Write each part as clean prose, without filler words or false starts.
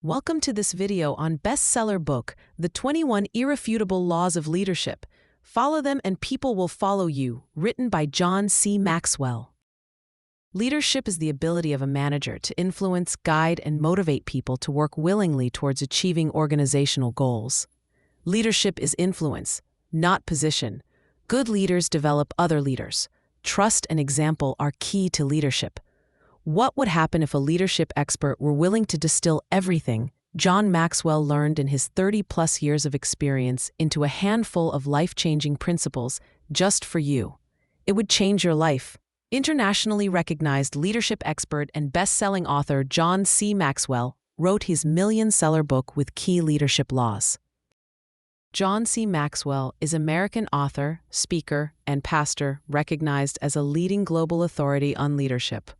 Welcome to this video on bestseller book, The 21 Irrefutable Laws of Leadership. Follow them and people will follow you, written by John C. Maxwell. Leadership is the ability of a manager to influence, guide, and motivate people to work willingly towards achieving organizational goals. Leadership is influence, not position. Good leaders develop other leaders. Trust and example are key to leadership. What would happen if a leadership expert were willing to distill everything John Maxwell learned in his 30-plus years of experience into a handful of life-changing principles just for you? It would change your life. Internationally recognized leadership expert and best-selling author John C. Maxwell wrote his million-seller book with key leadership laws. John C. Maxwell is an American author, speaker, and pastor recognized as a leading global authority on leadership.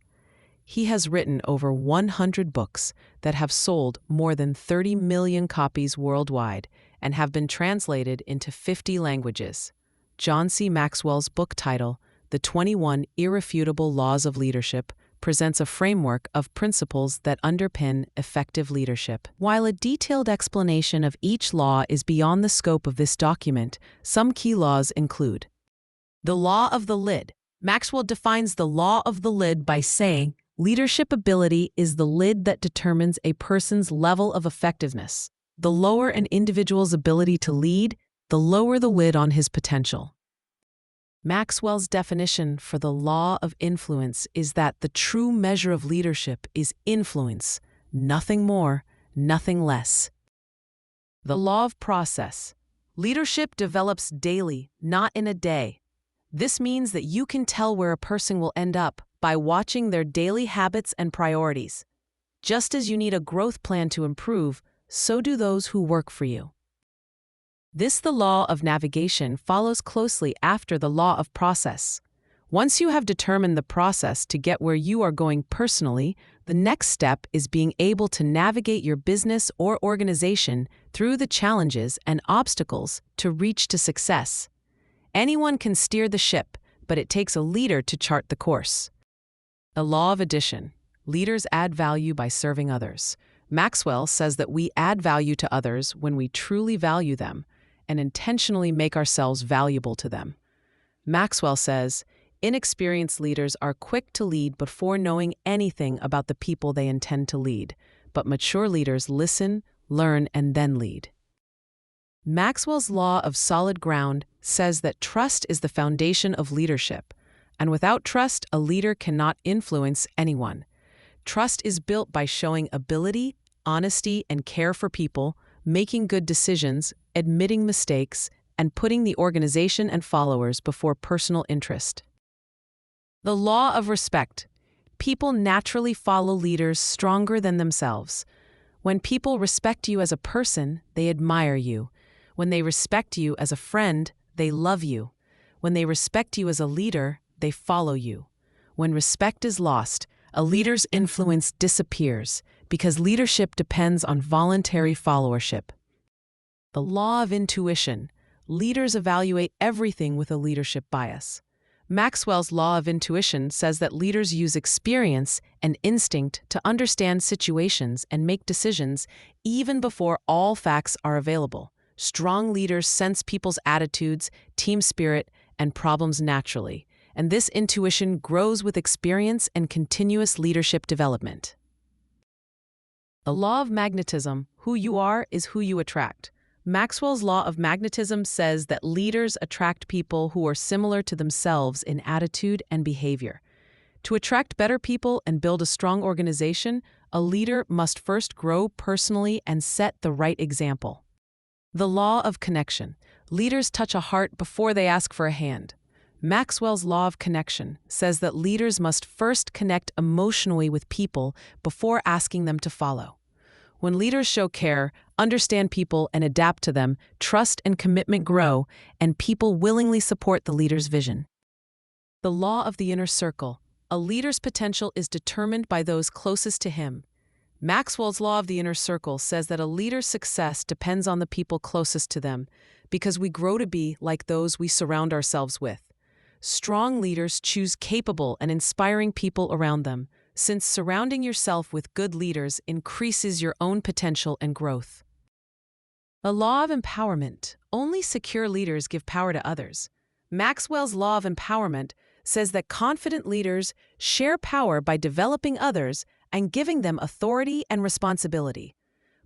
He has written over 100 books that have sold more than 30 million copies worldwide and have been translated into 50 languages. John C. Maxwell's book title, The 21 Irrefutable Laws of Leadership, presents a framework of principles that underpin effective leadership. While a detailed explanation of each law is beyond the scope of this document, some key laws include the law of the lid. Maxwell defines the law of the lid by saying, leadership ability is the lid that determines a person's level of effectiveness. The lower an individual's ability to lead, the lower the lid on his potential. Maxwell's definition for the law of influence is that the true measure of leadership is influence, nothing more, nothing less. The law of process. Leadership develops daily, not in a day. This means that you can tell where a person will end up by watching their daily habits and priorities. Just as you need a growth plan to improve, so do those who work for you. The law of navigation follows closely after the law of process. Once you have determined the process to get where you are going personally, the next step is being able to navigate your business or organization through the challenges and obstacles to reach to success. Anyone can steer the ship, but it takes a leader to chart the course. The law of addition. Leaders add value by serving others. Maxwell says that we add value to others when we truly value them and intentionally make ourselves valuable to them. Maxwell says, inexperienced leaders are quick to lead before knowing anything about the people they intend to lead, but mature leaders listen, learn, and then lead. Maxwell's law of solid ground says that trust is the foundation of leadership. And without trust, a leader cannot influence anyone. Trust is built by showing ability, honesty, and care for people, making good decisions, admitting mistakes, and putting the organization and followers before personal interest. The law of respect. People naturally follow leaders stronger than themselves. When people respect you as a person, they admire you. When they respect you as a friend, they love you. When they respect you as a leader, they follow you. When respect is lost, a leader's influence disappears because leadership depends on voluntary followership. The law of intuition. Leaders evaluate everything with a leadership bias. Maxwell's law of intuition says that leaders use experience and instinct to understand situations and make decisions even before all facts are available. Strong leaders sense people's attitudes, team spirit, and problems naturally. And this intuition grows with experience and continuous leadership development. The law of magnetism. Who you are is who you attract. Maxwell's law of magnetism says that leaders attract people who are similar to themselves in attitude and behavior. To attract better people and build a strong organization, a leader must first grow personally and set the right example. The law of connection. Leaders touch a heart before they ask for a hand. Maxwell's law of connection says that leaders must first connect emotionally with people before asking them to follow. When leaders show care, understand people, and adapt to them, trust and commitment grow, and people willingly support the leader's vision. The law of the inner circle. A leader's potential is determined by those closest to him. Maxwell's law of the inner circle says that a leader's success depends on the people closest to them, because we grow to be like those we surround ourselves with. Strong leaders choose capable and inspiring people around them. since surrounding yourself with good leaders increases your own potential and growth. A law of empowerment. Only secure leaders give power to others. Maxwell's law of empowerment says that confident leaders share power by developing others and giving them authority and responsibility.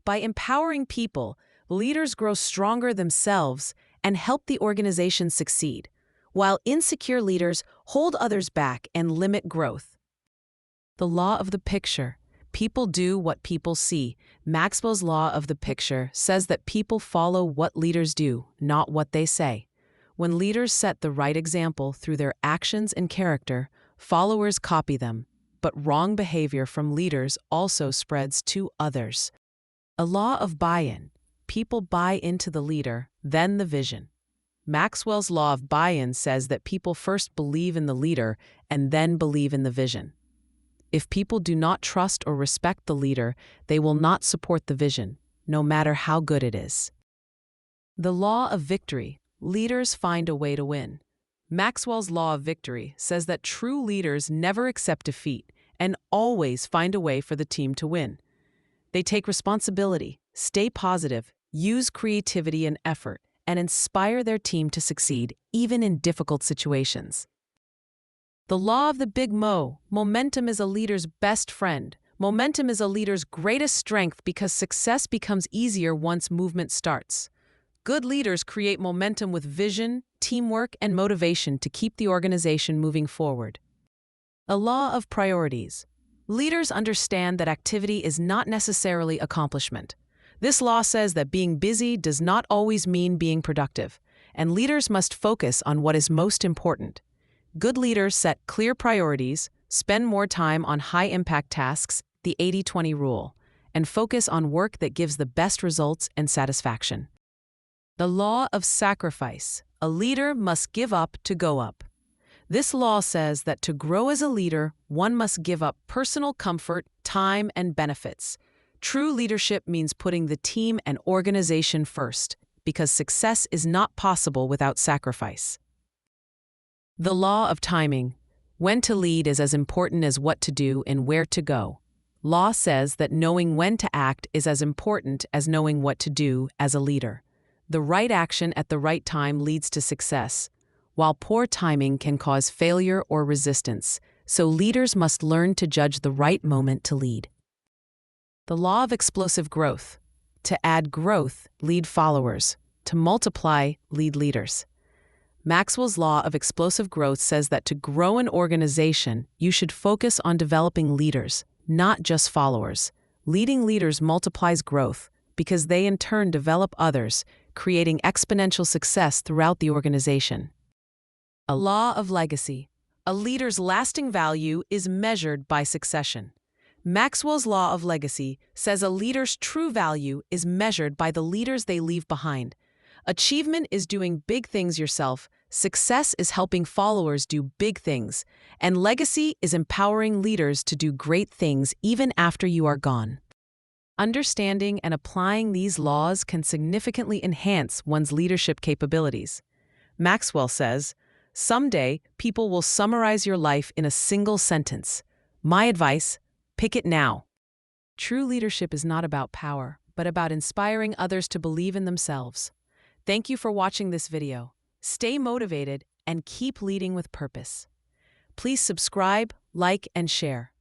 By empowering people, leaders grow stronger themselves and help the organization succeed, while insecure leaders hold others back and limit growth. The law of the picture. People do what people see. Maxwell's law of the picture says that people follow what leaders do, not what they say. When leaders set the right example through their actions and character, followers copy them, but wrong behavior from leaders also spreads to others. A law of buy-in. People buy into the leader, then the vision. Maxwell's law of buy-in says that people first believe in the leader and then believe in the vision. If people do not trust or respect the leader, they will not support the vision, no matter how good it is. The law of victory. Leaders find a way to win. Maxwell's law of victory says that true leaders never accept defeat and always find a way for the team to win. They take responsibility, stay positive, use creativity and effort, and inspire their team to succeed even in difficult situations. The law of the big Mo. Momentum is a leader's best friend. Momentum is a leader's greatest strength because success becomes easier once movement starts. Good leaders create momentum with vision, teamwork, and motivation to keep the organization moving forward. A law of priorities. Leaders understand that activity is not necessarily accomplishment. This law says that being busy does not always mean being productive, and leaders must focus on what is most important. Good leaders set clear priorities, spend more time on high-impact tasks, the 80-20 rule, and focus on work that gives the best results and satisfaction. The law of sacrifice. A leader must give up to go up. This law says that to grow as a leader, one must give up personal comfort, time, and benefits. True leadership means putting the team and organization first, because success is not possible without sacrifice. The law of timing. When to lead is as important as what to do and where to go. Law says that knowing when to act is as important as knowing what to do as a leader. The right action at the right time leads to success, while poor timing can cause failure or resistance, so leaders must learn to judge the right moment to lead. The law of explosive growth. To add growth, lead followers. To multiply, lead leaders. Maxwell's law of explosive growth says that to grow an organization, you should focus on developing leaders, not just followers. Leading leaders multiplies growth because they in turn develop others, creating exponential success throughout the organization. A law of legacy. A leader's lasting value is measured by succession. Maxwell's law of legacy says a leader's true value is measured by the leaders they leave behind. Achievement is doing big things yourself, success is helping followers do big things, and legacy is empowering leaders to do great things even after you are gone. Understanding and applying these laws can significantly enhance one's leadership capabilities. Maxwell says, "Someday, people will summarize your life in a single sentence. My advice, pick it now." True leadership is not about power, but about inspiring others to believe in themselves. Thank you for watching this video. Stay motivated and keep leading with purpose. Please subscribe, like, and share.